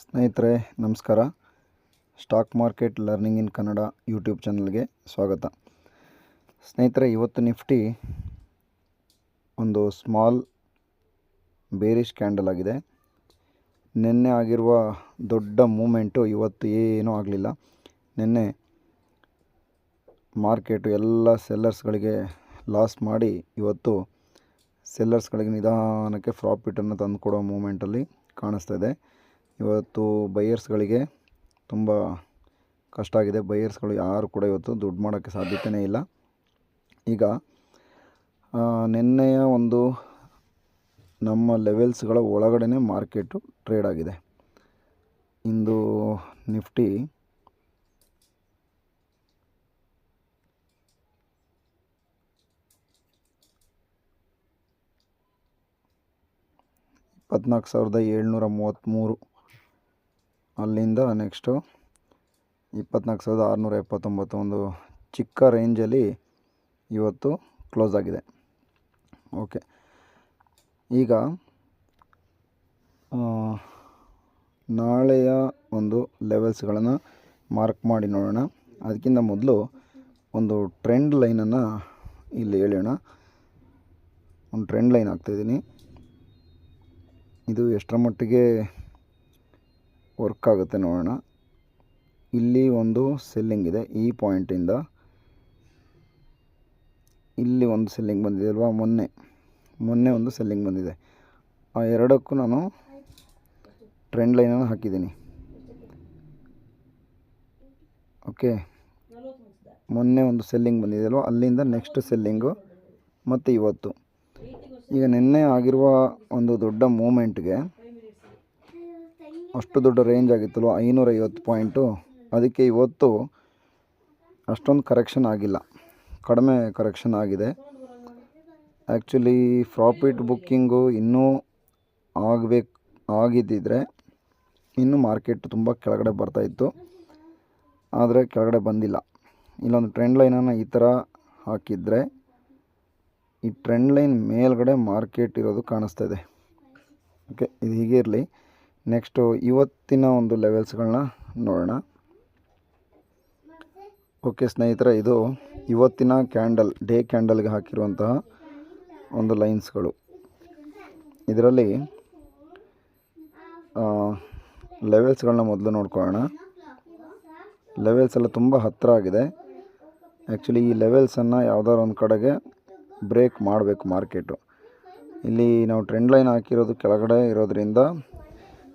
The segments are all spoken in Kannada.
ಸ್ನೇಹಿತರೆ ನಮಸ್ಕಾರ. Stock market learning in Kannada YouTube ಚಾನಲ್ಗೆ ಸ್ವಾಗತ. ಸ್ನೇಹಿತರೆ, ಇವತ್ತು ನಿಫ್ಟಿ ಒಂದು ಸ್ಮಾಲ್ ಬೇರಿಶ್ ಕ್ಯಾಂಡಲ್ ಆಗಿದೆ. ನಿನ್ನೆ ಆಗಿರುವ ದೊಡ್ಡ ಮೂಮೆಂಟು ಇವತ್ತು ಏನೂ ಆಗಲಿಲ್ಲ. ನಿನ್ನೆ ಮಾರ್ಕೆಟು ಎಲ್ಲ ಸೆಲ್ಲರ್ಸ್ಗಳಿಗೆ ಲಾಸ್ ಮಾಡಿ ಇವತ್ತು ಸೆಲ್ಲರ್ಸ್ಗಳಿಗೆ ನಿಧಾನಕ್ಕೆ ಪ್ರಾಫಿಟನ್ನು ತಂದುಕೊಡೋ ಮೂಮೆಂಟಲ್ಲಿ ಕಾಣಿಸ್ತಾ ಇದೆ. ಇವತ್ತು ಬೈಯರ್ಸ್ಗಳಿಗೆ ತುಂಬ ಕಷ್ಟ ಆಗಿದೆ. ಬೈಯರ್ಸ್ಗಳು ಯಾರು ಕೂಡ ಇವತ್ತು ದುಡ್ಡು ಮಾಡೋಕ್ಕೆ ಸಾಧ್ಯತೆಯೇ ಇಲ್ಲ. ಈಗ ನಿನ್ನೆಯ ಒಂದು ನಮ್ಮ ಲೆವೆಲ್ಸ್ಗಳ ಒಳಗಡೆ ಮಾರ್ಕೆಟು ಟ್ರೇಡ್ ಆಗಿದೆ. ಇಂದು ನಿಫ್ಟಿ $24,733, ಅಲ್ಲಿಂದ ನೆಕ್ಸ್ಟು 24,679, ಒಂದು ಚಿಕ್ಕ ರೇಂಜಲ್ಲಿ ಇವತ್ತು ಕ್ಲೋಸ್ ಆಗಿದೆ. ಓಕೆ, ಈಗ ನಾಳೆಯ ಒಂದು ಲೆವೆಲ್ಸ್ಗಳನ್ನು ಮಾರ್ಕ್ ಮಾಡಿ ನೋಡೋಣ. ಅದಕ್ಕಿಂತ ಮೊದಲು ಒಂದು ಟ್ರೆಂಡ್ ಲೈನನ್ನು ಇಲ್ಲಿ ಹೇಳೋಣ. ಒಂದು ಟ್ರೆಂಡ್ ಲೈನ್ ಹಾಕ್ತಾಯಿದ್ದೀನಿ. ಇದು ಎಷ್ಟರ ಮಟ್ಟಿಗೆ ವರ್ಕ್ ಆಗುತ್ತೆ ನೋಡೋಣ. ಇಲ್ಲಿ ಒಂದು ಸೆಲ್ಲಿಂಗ್ ಇದೆ. ಈ ಪಾಯಿಂಟಿಂದ ಇಲ್ಲಿ ಒಂದು ಸೆಲ್ಲಿಂಗ್ ಬಂದಿದೆ ಅಲ್ವಾ, ಮೊನ್ನೆ ಒಂದು ಸೆಲ್ಲಿಂಗ್ ಬಂದಿದೆ. ಆ ಎರಡಕ್ಕೂ ನಾನು ಟ್ರೆಂಡ್ ಲೈನನ್ನು ಹಾಕಿದ್ದೀನಿ. ಓಕೆ, ಮೊನ್ನೆ ಒಂದು ಸೆಲ್ಲಿಂಗ್ ಬಂದಿದೆ ಅಲ್ವಾ, ಅಲ್ಲಿಂದ ನೆಕ್ಸ್ಟ್ ಸೆಲ್ಲಿಂಗು ಮತ್ತು ಇವತ್ತು. ಈಗ ನಿನ್ನೆ ಆಗಿರುವ ಒಂದು ದೊಡ್ಡ ಮೂಮೆಂಟ್ಗೆ ಅಷ್ಟು ದೊಡ್ಡ ರೇಂಜ್ ಆಗಿತ್ತಲ್ವ, 550 ಪಾಯಿಂಟು. ಅದಕ್ಕೆ ಇವತ್ತು ಅಷ್ಟೊಂದು ಕರೆಕ್ಷನ್ ಆಗಿಲ್ಲ, ಕಡಿಮೆ ಕರೆಕ್ಷನ್ ಆಗಿದೆ. ಆ್ಯಕ್ಚುಲಿ ಪ್ರಾಫಿಟ್ ಬುಕ್ಕಿಂಗು ಇನ್ನೂ ಆಗಿದ್ದಿದ್ರೆ ಇನ್ನೂ ಮಾರ್ಕೆಟ್ ತುಂಬ ಕೆಳಗಡೆ ಬರ್ತಾಯಿತ್ತು, ಆದರೆ ಕೆಳಗಡೆ ಬಂದಿಲ್ಲ. ಇಲ್ಲೊಂದು ಟ್ರೆಂಡ್ ಲೈನನ್ನು ಈ ಥರ ಹಾಕಿದರೆ ಈ ಟ್ರೆಂಡ್ ಲೈನ್ ಮೇಲ್ಗಡೆ ಮಾರ್ಕೆಟ್ ಇರೋದು ಕಾಣಿಸ್ತಾ ಇದೆ. ಓಕೆ, ಇದು ಹೀಗೆ ಇರಲಿ. ನೆಕ್ಸ್ಟು ಇವತ್ತಿನ ಒಂದು ಲೆವೆಲ್ಸ್ಗಳನ್ನ ನೋಡೋಣ. ಓಕೆ ಸ್ನೇಹಿತರೆ, ಇದು ಇವತ್ತಿನ ಡೇ ಕ್ಯಾಂಡಲ್ಗೆ ಹಾಕಿರುವಂತಹ ಒಂದು ಲೈನ್ಸ್ಗಳು. ಇದರಲ್ಲಿ ಲೆವೆಲ್ಸ್ಗಳನ್ನ ಮೊದಲು ನೋಡ್ಕೊಳ್ಳೋಣ. ಲೆವೆಲ್ಸ್ ಎಲ್ಲ ತುಂಬ ಹತ್ತಿರ ಆಗಿದೆ. ಆ್ಯಕ್ಚುಲಿ ಈ ಲೆವೆಲ್ಸನ್ನು ಯಾವುದಾದ್ರು ಒಂದು ಕಡೆಗೆ ಬ್ರೇಕ್ ಮಾಡಬೇಕು ಮಾರ್ಕೆಟು. ಇಲ್ಲಿ ನಾವು ಟ್ರೆಂಡ್ ಲೈನ್ ಹಾಕಿರೋದು ಕೆಳಗಡೆ ಇರೋದ್ರಿಂದ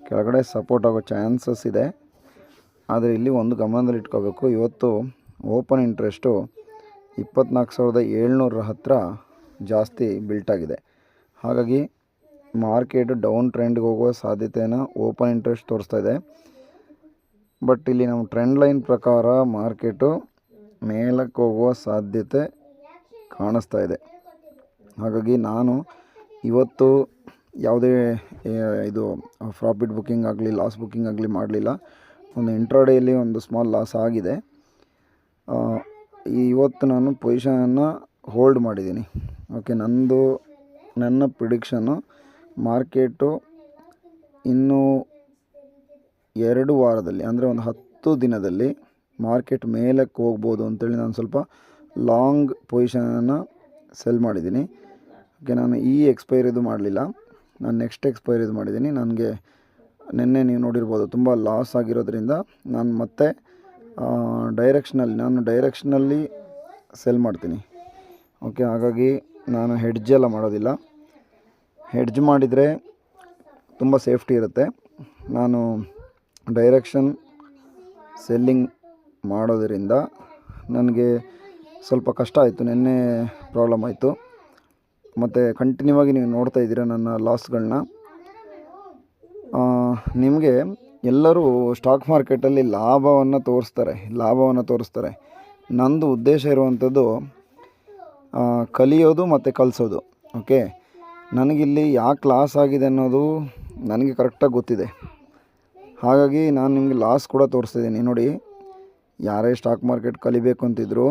ಕೆಳಗಡೆ ಸಪೋರ್ಟ್ ಆಗೋ ಚಾನ್ಸಸ್ ಇದೆ. ಆದರೆ ಇಲ್ಲಿ ಒಂದು ಗಮನದಲ್ಲಿ ಇಟ್ಕೋಬೇಕು, ಇವತ್ತು ಓಪನ್ ಇಂಟ್ರೆಸ್ಟು 24,700 ಹತ್ತಿರ ಜಾಸ್ತಿ ಬಿಲ್ಟ್ ಆಗಿದೆ. ಹಾಗಾಗಿ ಮಾರ್ಕೆಟು ಡೌನ್ ಟ್ರೆಂಡ್ಗೆ ಹೋಗುವ ಸಾಧ್ಯತೆಯನ್ನು ಓಪನ್ ಇಂಟ್ರೆಸ್ಟ್ ತೋರಿಸ್ತಾ ಇದೆ. ಬಟ್ ಇಲ್ಲಿ ನಮ್ಮ ಟ್ರೆಂಡ್ ಲೈನ್ ಪ್ರಕಾರ ಮಾರ್ಕೆಟು ಮೇಲಕ್ಕೆ ಹೋಗುವ ಸಾಧ್ಯತೆ ಕಾಣಿಸ್ತಾ ಇದೆ. ಹಾಗಾಗಿ ನಾನು ಇವತ್ತು ಯಾವುದೇ ಇದು ಪ್ರಾಫಿಟ್ ಬುಕ್ಕಿಂಗ್ ಆಗಲಿ ಲಾಸ್ ಬುಕ್ಕಿಂಗ್ ಆಗಲಿ ಮಾಡಲಿಲ್ಲ. ಒಂದು ಇಂಟ್ರಾಡೇಯಲ್ಲಿ ಒಂದು ಸ್ಮಾಲ್ ಲಾಸ್ ಆಗಿದೆ. ಇವತ್ತು ನಾನು ಪೊಸಿಷನನ್ನು ಹೋಲ್ಡ್ ಮಾಡಿದ್ದೀನಿ. ಓಕೆ, ನನ್ನ ಪ್ರಿಡಿಕ್ಷನ್ನು ಮಾರ್ಕೆಟು ಇನ್ನೂ 2 ವಾರದಲ್ಲಿ, ಅಂದರೆ ಒಂದು 10 ದಿನದಲ್ಲಿ ಮಾರ್ಕೆಟ್ ಮೇಲಕ್ಕೆ ಹೋಗ್ಬೋದು ಅಂತೇಳಿ ನಾನು ಸ್ವಲ್ಪ ಲಾಂಗ್ ಪೊಸಿಷನನ್ನು ಸೆಲ್ ಮಾಡಿದ್ದೀನಿ. ಓಕೆ, ನಾನು ಈ ಎಕ್ಸ್ಪೈರಿದು ಮಾಡಲಿಲ್ಲ, ನಾನು ನೆಕ್ಸ್ಟ್ ಎಕ್ಸ್ಪೈರಿದು ಮಾಡಿದ್ದೀನಿ. ನನಗೆ ನಿನ್ನೆ ನೀವು ನೋಡಿರ್ಬೋದು ತುಂಬ ಲಾಸ್ ಆಗಿರೋದ್ರಿಂದ ನಾನು ಮತ್ತೆ ಡೈರೆಕ್ಷನಲ್ಲಿ ಸೆಲ್ ಮಾಡ್ತೀನಿ. ಓಕೆ, ಹಾಗಾಗಿ ನಾನು ಹೆಡ್ಜ್ ಎಲ್ಲ ಮಾಡೋದಿಲ್ಲ. ಹೆಡ್ಜ್ ಮಾಡಿದರೆ ತುಂಬ ಸೇಫ್ಟಿ ಇರುತ್ತೆ. ನಾನು ಡೈರೆಕ್ಷನ್ ಸೆಲ್ಲಿಂಗ್ ಮಾಡೋದರಿಂದ ನನಗೆ ಸ್ವಲ್ಪ ಕಷ್ಟ ಆಯಿತು. ನಿನ್ನೆ ಪ್ರಾಬ್ಲಮ್ ಆಯಿತು. ಮತ್ತು ಕಂಟಿನ್ಯೂ ಆಗಿ ನೀವು ನೋಡ್ತಾ ಇದ್ದೀರಾ ನನ್ನ ಲಾಸ್ಗಳನ್ನ. ನಿಮಗೆ ಎಲ್ಲರೂ ಸ್ಟಾಕ್ ಮಾರ್ಕೆಟಲ್ಲಿ ಲಾಭವನ್ನು ತೋರಿಸ್ತಾರೆ. ನಂದು ಉದ್ದೇಶ ಇರುವಂಥದ್ದು ಕಲಿಯೋದು ಮತ್ತು ಕಲಿಸೋದು. ಓಕೆ, ನನಗಿಲ್ಲಿ ಯಾಕೆ ಲಾಸ್ ಆಗಿದೆ ಅನ್ನೋದು ನನಗೆ ಕರೆಕ್ಟಾಗಿ ಗೊತ್ತಿದೆ. ಹಾಗಾಗಿ ನಾನು ನಿಮಗೆ ಲಾಸ್ ಕೂಡ ತೋರಿಸ್ತಿದ್ದೀನಿ. ನೋಡಿ, ಯಾರೇ ಸ್ಟಾಕ್ ಮಾರ್ಕೆಟ್ ಕಲಿಬೇಕು ಅಂತಿದ್ರು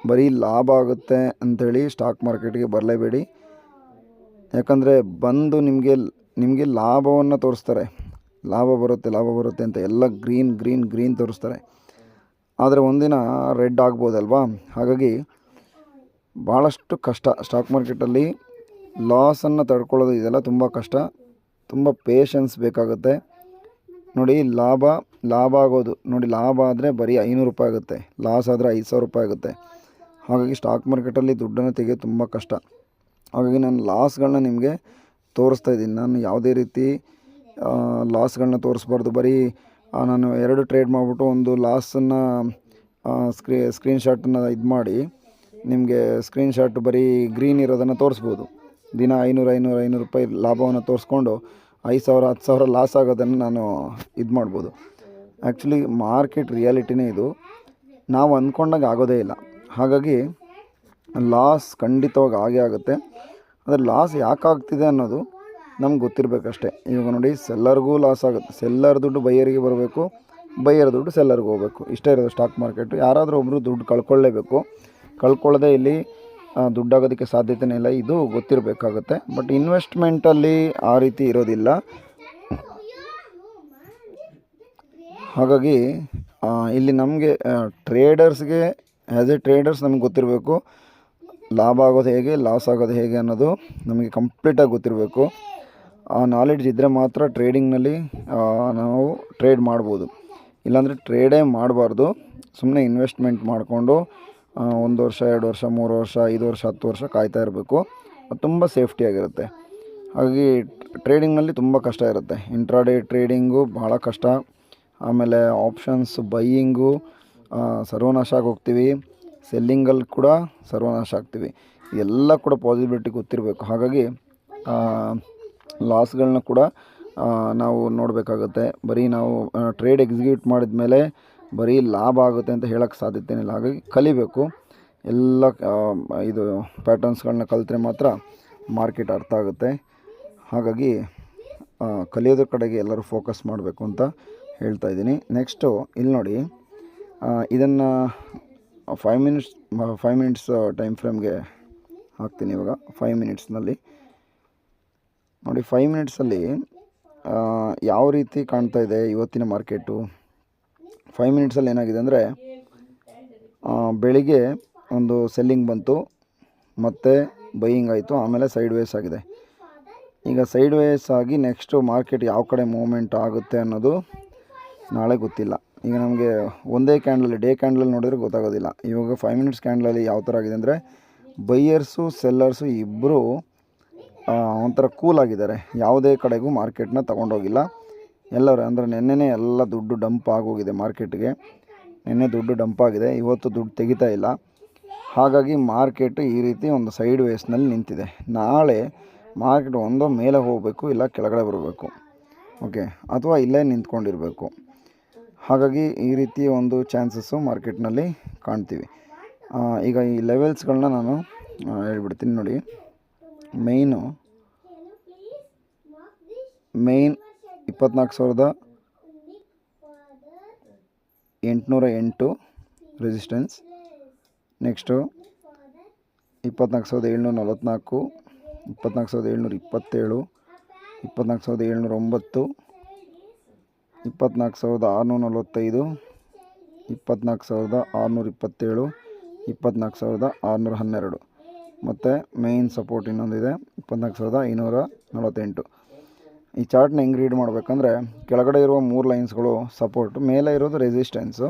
ಬರೀ ಲಾಭ ಆಗುತ್ತೆ ಅಂಥೇಳಿ ಸ್ಟಾಕ್ ಮಾರ್ಕೆಟ್ಗೆ ಬರಲೇಬೇಡಿ. ಯಾಕಂದರೆ ಬಂದು ನಿಮಗೆ ಲಾಭವನ್ನು ತೋರಿಸ್ತಾರೆ, ಲಾಭ ಬರುತ್ತೆ ಅಂತ ಎಲ್ಲ ಗ್ರೀನ್ ತೋರಿಸ್ತಾರೆ. ಆದರೆ ಒಂದಿನ ರೆಡ್ ಆಗ್ಬೋದಲ್ವಾ. ಹಾಗಾಗಿ ಭಾಳಷ್ಟು ಕಷ್ಟ ಸ್ಟಾಕ್ ಮಾರ್ಕೆಟಲ್ಲಿ. ಲಾಸನ್ನು ತಡ್ಕೊಳ್ಳೋದು ಇದೆಲ್ಲ ತುಂಬ ಕಷ್ಟ, ತುಂಬ ಪೇಷನ್ಸ್ ಬೇಕಾಗುತ್ತೆ. ನೋಡಿ ಲಾಭ ಆಗೋದು ನೋಡಿ, ಲಾಭ ಆದರೆ ಬರೀ 500 ರೂಪಾಯಿ ಆಗುತ್ತೆ, ಲಾಸ್ ಆದರೆ 5,000 ರೂಪಾಯಿ ಆಗುತ್ತೆ. ಹಾಗಾಗಿ ಸ್ಟಾಕ್ ಮಾರ್ಕೆಟಲ್ಲಿ ದುಡ್ಡನ್ನು ತೆಗೆಯೋದು ತುಂಬ ಕಷ್ಟ. ಹಾಗಾಗಿ ನಾನು ಲಾಸ್ಗಳನ್ನ ನಿಮಗೆ ತೋರಿಸ್ತಾ ಇದ್ದೀನಿ. ನಾನು ಯಾವುದೇ ರೀತಿ ಲಾಸ್ಗಳನ್ನ ತೋರಿಸ್ಬಾರ್ದು. ಬರೀ ನಾನು 2 ಟ್ರೇಡ್ ಮಾಡಿಬಿಟ್ಟು ಒಂದು ಲಾಸನ್ನು ಸ್ಕ್ರೀನ್ಶಾಟನ್ನು ಇದು ಮಾಡಿ ನಿಮಗೆ ಸ್ಕ್ರೀನ್ಶಾಟ್ ಬರೀ ಗ್ರೀನ್ ಇರೋದನ್ನು ತೋರಿಸ್ಬೋದು. ದಿನ 500 ರೂಪಾಯಿ ಲಾಭವನ್ನು ತೋರಿಸ್ಕೊಂಡು 5,000 10,000 ಲಾಸ್ ಆಗೋದನ್ನು ನಾನು ಇದು ಮಾಡ್ಬೋದು. ಆ್ಯಕ್ಚುಲಿ ಮಾರ್ಕೆಟ್ ರಿಯಾಲಿಟಿನೇ ಇದು, ನಾವು ಅಂದ್ಕೊಂಡಾಗ ಆಗೋದೇ ಇಲ್ಲ. ಹಾಗಾಗಿ ಲಾಸ್ ಖಂಡಿತವಾಗಿ ಆಗೇ ಆಗುತ್ತೆ. ಆದರೆ ಲಾಸ್ ಯಾಕೆ ಆಗ್ತಿದೆ ಅನ್ನೋದು ನಮ್ಗೆ ಗೊತ್ತಿರಬೇಕಷ್ಟೇ. ಇವಾಗ ನೋಡಿ, ಸೆಲ್ಲರ್ಗೂ ಲಾಸ್ ಆಗುತ್ತೆ. ಸೆಲ್ಲರ್ ದುಡ್ಡು ಬೈಯರಿಗೆ ಬರಬೇಕು, ಬೈಯರ್ ದುಡ್ಡು ಸೆಲ್ಲರ್ಗೆ ಹೋಗಬೇಕು, ಇಷ್ಟೇ ಇರೋದು ಸ್ಟಾಕ್ ಮಾರ್ಕೆಟು. ಯಾರಾದರೂ ಒಬ್ಬರು ದುಡ್ಡು ಕಳ್ಕೊಳ್ಳೇಬೇಕು. ಕಳ್ಕೊಳ್ಳೋದೇ ಇಲ್ಲಿ ದುಡ್ಡಾಗೋದಕ್ಕೆ ಸಾಧ್ಯತೆಯೇ ಇಲ್ಲ, ಇದು ಗೊತ್ತಿರಬೇಕಾಗುತ್ತೆ. ಬಟ್ ಇನ್ವೆಸ್ಟ್ಮೆಂಟಲ್ಲಿ ಆ ರೀತಿ ಇರೋದಿಲ್ಲ. ಹಾಗಾಗಿ ಇಲ್ಲಿ ನಮಗೆ ಟ್ರೇಡರ್ಸ್ಗೆ ಆ್ಯಸ್ ಎ ಟ್ರೇಡರ್ಸ್ ನಮ್ಗೆ ಗೊತ್ತಿರಬೇಕು ಲಾಭ ಆಗೋದು ಹೇಗೆ, ಲಾಸ್ ಆಗೋದು ಹೇಗೆ ಅನ್ನೋದು ನಮಗೆ ಕಂಪ್ಲೀಟಾಗಿ ಗೊತ್ತಿರಬೇಕು. ಆ ನಾಲೆಡ್ಜ್ ಇದ್ದರೆ ಮಾತ್ರ ಟ್ರೇಡಿಂಗ್ನಲ್ಲಿ ನಾವು ಟ್ರೇಡ್ ಮಾಡ್ಬೋದು. ಇಲ್ಲಾಂದರೆ ಟ್ರೇಡೇ ಮಾಡಬಾರ್ದು. ಸುಮ್ಮನೆ ಇನ್ವೆಸ್ಟ್ಮೆಂಟ್ ಮಾಡಿಕೊಂಡು 1 ವರ್ಷ 2 ವರ್ಷ 3 ವರ್ಷ 5 ವರ್ಷ 10 ವರ್ಷ ಕಾಯ್ತಾ ಇರಬೇಕು. ಅದು ತುಂಬ ಸೇಫ್ಟಿಯಾಗಿರುತ್ತೆ. ಹಾಗಾಗಿ ಟ್ರೇಡಿಂಗ್ನಲ್ಲಿ ತುಂಬ ಕಷ್ಟ ಇರುತ್ತೆ. ಇಂಟ್ರಾಡೇ ಟ್ರೇಡಿಂಗು ಭಾಳ ಕಷ್ಟ. ಆಮೇಲೆ ಆಪ್ಷನ್ಸ್ ಬೈಯಿಂಗು ಸರ್ವನಾಶ ಆಗಿ ಹೋಗ್ತೀವಿ. ಸೆಲ್ಲಿಂಗಲ್ಲಿ ಕೂಡ ಸರ್ವನಾಶ ಆಗ್ತೀವಿ. ಎಲ್ಲ ಕೂಡ ಪಾಸಿಬಿಲಿಟಿ ಗೊತ್ತಿರಬೇಕು. ಹಾಗಾಗಿ ಲಾಸ್ಗಳನ್ನ ಕೂಡ ನಾವು ನೋಡಬೇಕಾಗುತ್ತೆ. ಬರೀ ನಾವು ಟ್ರೇಡ್ ಎಕ್ಸಿಕ್ಯೂಟ್ ಮಾಡಿದ ಮೇಲೆ ಬರೀ ಲಾಭ ಆಗುತ್ತೆ ಅಂತ ಹೇಳೋಕ್ಕೆ ಸಾಧ್ಯತೆಯೇ ಇಲ್ಲ. ಹಾಗಾಗಿ ಕಲಿಬೇಕು. ಎಲ್ಲ ಇದು ಪ್ಯಾಟರ್ನ್ಸ್ಗಳನ್ನ ಕಲಿತ್ರೆ ಮಾತ್ರ ಮಾರ್ಕೆಟ್ ಅರ್ಥ ಆಗುತ್ತೆ. ಹಾಗಾಗಿ ಕಲಿಯೋದ್ರ ಕಡೆಗೆ ಎಲ್ಲರೂ ಫೋಕಸ್ ಮಾಡಬೇಕು ಅಂತ ಹೇಳ್ತಾ ಇದ್ದೀನಿ. ನೆಕ್ಸ್ಟು ಇಲ್ಲಿ ನೋಡಿ, ಇದನ್ನು 5 ಮಿನಿಟ್ಸ್ ಟೈಮ್ ಫ್ರೇಮ್ಗೆ ಹಾಕ್ತೀನಿ. ಇವಾಗ 5 ಮಿನಿಟ್ಸ್ನಲ್ಲಿ ನೋಡಿ, 5 ಮಿನಿಟ್ಸಲ್ಲಿ ಯಾವ ರೀತಿ ಕಾಣ್ತಾ ಇದೆ ಇವತ್ತಿನ ಮಾರ್ಕೆಟು. 5 ಮಿನಿಟ್ಸಲ್ಲಿ ಏನಾಗಿದೆ ಅಂದರೆ, ಬೆಳಿಗ್ಗೆ ಒಂದು ಸೆಲ್ಲಿಂಗ್ ಬಂತು, ಮತ್ತು ಬೈಯಿಂಗ್ ಆಯಿತು, ಆಮೇಲೆ ಸೈಡ್ ವೇಸ್ ಆಗಿದೆ. ಈಗ ಸೈಡ್ ವೇಸ್ ಆಗಿ ನೆಕ್ಸ್ಟು ಮಾರ್ಕೆಟ್ ಯಾವ ಕಡೆ ಮೂವ್ಮೆಂಟ್ ಆಗುತ್ತೆ ಅನ್ನೋದು ನಾಳೆ ಗೊತ್ತಿಲ್ಲ. ಈಗ ನಮಗೆ ಒಂದೇ ಕ್ಯಾಂಡಲಲ್ಲಿ ಡೇ ಕ್ಯಾಂಡಲಲ್ಲಿ ನೋಡಿದ್ರೆ ಗೊತ್ತಾಗೋದಿಲ್ಲ. ಇವಾಗ 5 ಮಿನಿಟ್ಸ್ ಕ್ಯಾಂಡಲಲ್ಲಿ ಯಾವ ಥರ ಆಗಿದೆ ಅಂದರೆ, ಬೈಯರ್ಸು ಸೆಲ್ಲರ್ಸು ಇಬ್ಬರು ಒಂಥರ ಕೂಲ್ ಆಗಿದ್ದಾರೆ. ಯಾವುದೇ ಕಡೆಗೂ ಮಾರ್ಕೆಟ್ನ ತೊಗೊಂಡೋಗಿಲ್ಲ ಎಲ್ಲರೂ. ಅಂದರೆ ನೆನ್ನೆನೇ ಎಲ್ಲ ದುಡ್ಡು ಡಂಪ್ ಆಗೋಗಿದೆ ಮಾರ್ಕೆಟ್ಗೆ. ನೆನ್ನೆ ದುಡ್ಡು ಡಂಪ್ ಆಗಿದೆ, ಇವತ್ತು ದುಡ್ಡು ತೆಗಿತಾ ಇಲ್ಲ. ಹಾಗಾಗಿ ಮಾರ್ಕೆಟು ಈ ರೀತಿ ಒಂದು ಸೈಡ್ ವೇಸ್ನಲ್ಲಿ ನಿಂತಿದೆ. ನಾಳೆ ಮಾರ್ಕೆಟ್ ಒಂದೋ ಮೇಲೆ ಹೋಗಬೇಕು, ಇಲ್ಲ ಕೆಳಗಡೆ ಬರಬೇಕು, ಓಕೆ, ಅಥವಾ ಇಲ್ಲೇ ನಿಂತ್ಕೊಂಡಿರಬೇಕು. ಹಾಗಾಗಿ ಈ ರೀತಿ ಒಂದು ಚಾನ್ಸಸ್ಸು ಮಾರ್ಕೆಟ್ನಲ್ಲಿ ಕಾಣ್ತೀವಿ. ಈಗ ಈ ಲೆವೆಲ್ಸ್ಗಳನ್ನ ನಾನು ಹೇಳ್ಬಿಡ್ತೀನಿ ನೋಡಿ. Main 24,808 resistance. ನೆಕ್ಸ್ಟು 24,744, 24,727, 24,709, 24,645, 24,627, 24,612 ಮತ್ತು ಮೇಯ್ನ್ ಸಪೋರ್ಟ್ ಇನ್ನೊಂದಿದೆ 24,548. ಈ ಚಾರ್ಟ್ನ ಹೆಂಗೆ ರೀಡ್ ಮಾಡಬೇಕಂದ್ರೆ, ಕೆಳಗಡೆ ಇರುವ 3 ಲೈನ್ಸ್ಗಳು ಸಪೋರ್ಟ್, ಮೇಲೆ ಇರೋದು ರೆಸಿಸ್ಟೆನ್ಸು.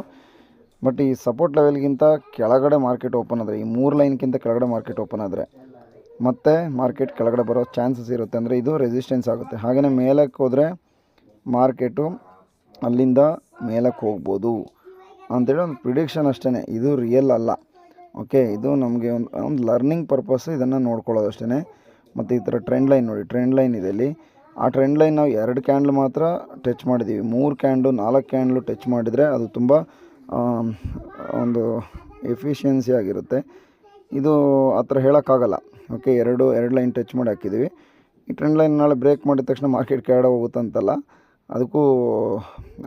ಬಟ್ ಈ ಸಪೋರ್ಟ್ ಲೆವೆಲ್ಗಿಂತ ಕೆಳಗಡೆ ಮಾರ್ಕೆಟ್ ಓಪನ್ ಆದರೆ, ಈ 3 ಲೈನ್ಗಿಂತ ಕೆಳಗಡೆ ಮಾರ್ಕೆಟ್ ಓಪನ್ ಆದರೆ ಮತ್ತೆ ಮಾರ್ಕೆಟ್ ಕೆಳಗಡೆ ಬರೋ ಚಾನ್ಸಸ್ ಇರುತ್ತೆ. ಅಂದರೆ ಇದು ರೆಸಿಸ್ಟೆನ್ಸ್ ಆಗುತ್ತೆ. ಹಾಗೆಯೇ ಮೇಲಕ್ಕೆ ಹೋದರೆ ಮಾರ್ಕೆಟು ಅಲ್ಲಿಂದ ಮೇಲಕ್ಕೆ ಹೋಗ್ಬೋದು ಅಂಥೇಳಿ ಒಂದು ಪ್ರಿಡಿಕ್ಷನ್ ಅಷ್ಟೇ. ಇದು ರಿಯಲ್ ಅಲ್ಲ, ಓಕೆ. ಇದು ನಮಗೆ ಒಂದು ಲರ್ನಿಂಗ್ ಪರ್ಪಸ್, ಇದನ್ನು ನೋಡ್ಕೊಳ್ಳೋದು ಅಷ್ಟೇ. ಮತ್ತು ಈ ಥರ ಟ್ರೆಂಡ್ ಲೈನ್ ನೋಡಿ, ಟ್ರೆಂಡ್ ಲೈನ್ ಇದೆ ಇಲ್ಲಿ. ಆ ಟ್ರೆಂಡ್ ಲೈನ್ ನಾವು 2 ಕ್ಯಾಂಡ್ಲ್ ಮಾತ್ರ ಟಚ್ ಮಾಡಿದ್ದೀವಿ. 3 ಕ್ಯಾಂಡ್ಲು 4 ಕ್ಯಾಂಡ್ಲು ಟಚ್ ಮಾಡಿದರೆ ಅದು ತುಂಬ ಒಂದು ಎಫಿಷಿಯನ್ಸಿ ಆಗಿರುತ್ತೆ. ಇದು ಆ ಥರ ಹೇಳೋಕ್ಕಾಗಲ್ಲ, ಓಕೆ. ಎರಡು ಲೈನ್ ಟಚ್ ಮಾಡಿ ಹಾಕಿದ್ದೀವಿ. ಈ ಟ್ರೆಂಡ್ ಲೈನ್ ನಾಳೆ ಬ್ರೇಕ್ ಮಾಡಿದ ತಕ್ಷಣ ಮಾರ್ಕೆಟ್ ಕೆಳಗಡೆ ಹೋಗುತ್ತಂತಲ್ಲ, ಅದಕ್ಕೂ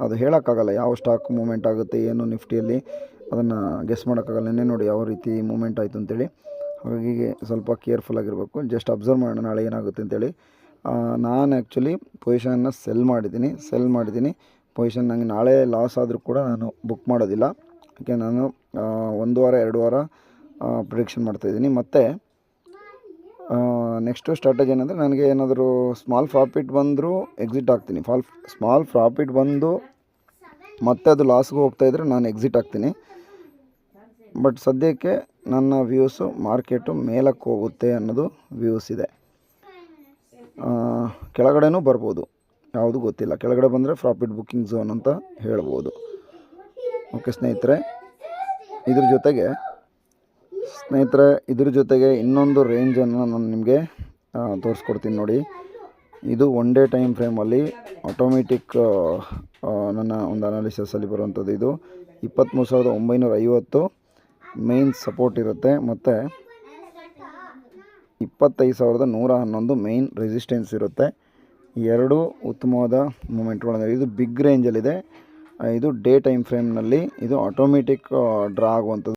ಅದು ಹೇಳೋಕ್ಕಾಗಲ್ಲ ಯಾವ ಸ್ಟಾಕ್ ಮೂಮೆಂಟ್ ಆಗುತ್ತೆ ಏನು ನಿಫ್ಟಿಯಲ್ಲಿ, ಅದನ್ನು ಗೆಸ್ ಮಾಡೋಕ್ಕಾಗಲ್ಲ. ನೆನ್ನೆ ನೋಡಿ ಯಾವ ರೀತಿ ಮೂಮೆಂಟ್ ಆಯಿತು ಅಂತೇಳಿ. ಹಾಗಾಗಿ ಸ್ವಲ್ಪ ಕೇರ್ಫುಲ್ಲಾಗಿರಬೇಕು. ಜಸ್ಟ್ ಅಬ್ಸರ್ವ್ ಮಾಡೋಣ ನಾಳೆ ಏನಾಗುತ್ತೆ ಅಂತೇಳಿ. ನಾನು ಆ್ಯಕ್ಚುಲಿ ಪೊಸಿಷನ್ನ ಸೆಲ್ ಮಾಡಿದ್ದೀನಿ. ಪೊಸಿಷನ್ ನನಗೆ ನಾಳೆ ಲಾಸ್ ಆದರೂ ಕೂಡ ನಾನು ಬುಕ್ ಮಾಡೋದಿಲ್ಲ. ಯಾಕೆ ನಾನು 1 ವಾರ 2 ವಾರ ಪ್ರಿಡಿಕ್ಷನ್ ಮಾಡ್ತಾಯಿದ್ದೀನಿ. ಮತ್ತು ನೆಕ್ಸ್ಟು ಸ್ಟ್ರಾಟಜಿ ಏನಂದರೆ, ನನಗೆ ಏನಾದರೂ ಸ್ಮಾಲ್ ಪ್ರಾಫಿಟ್ ಬಂದರೂ ಎಕ್ಸಿಟ್ ಆಗ್ತೀನಿ. ಸ್ಮಾಲ್ ಪ್ರಾಫಿಟ್ ಬಂದು ಮತ್ತೆ ಅದು ಲಾಸ್ಗೆ ಹೋಗ್ತಾಯಿದ್ರೆ ನಾನು ಎಕ್ಸಿಟ್ ಆಗ್ತೀನಿ. ಬಟ್ ಸದ್ಯಕ್ಕೆ ನನ್ನ ವ್ಯೂಸು ಮಾರ್ಕೆಟು ಮೇಲಕ್ಕೆ ಹೋಗುತ್ತೆ ಅನ್ನೋದು ವ್ಯೂಸ್ ಇದೆ. ಕೆಳಗಡೆನೂ ಬರ್ಬೋದು, ಯಾವುದು ಗೊತ್ತಿಲ್ಲ. ಕೆಳಗಡೆ ಬಂದರೆ ಪ್ರಾಫಿಟ್ ಬುಕ್ಕಿಂಗ್ ಝೋನ್ ಅಂತ ಹೇಳ್ಬೋದು. ಓಕೆ ಸ್ನೇಹಿತರೆ, ಇದ್ರ ಜೊತೆಗೆ ಇನ್ನೊಂದು ರೇಂಜನ್ನು ನಾನು ನಿಮಗೆ ತೋರಿಸ್ಕೊಡ್ತೀನಿ ನೋಡಿ. ಇದು 1 ಡೇ ಟೈಮ್ ಫ್ರೇಮಲ್ಲಿ ಆಟೋಮೆಟಿಕ್ ನನ್ನ ಒಂದು ಅನಾಲಿಸಿಸಲ್ಲಿ ಬರುವಂಥದ್ದು. ಇದು 23,950 ಮೇನ್ ಸಪೋರ್ಟ್ ಇರುತ್ತೆ, ಮತ್ತು 25,111 ಮೇನ್ ರೆಸಿಸ್ಟೆನ್ಸ್ ಇರುತ್ತೆ. ಎರಡೂ ಉತ್ತಮವಾದ ಮೂಮೆಂಟ್ಗಳು. ಇದು ಬಿಗ್ ರೇಂಜಲ್ಲಿದೆ. ಇದು ಡೇ ಟೈಮ್ ಫ್ರೇಮ್ನಲ್ಲಿ ಇದು ಆಟೋಮೆಟಿಕ್ ಡ್ರಾ ಆಗುವಂಥದ್ದು.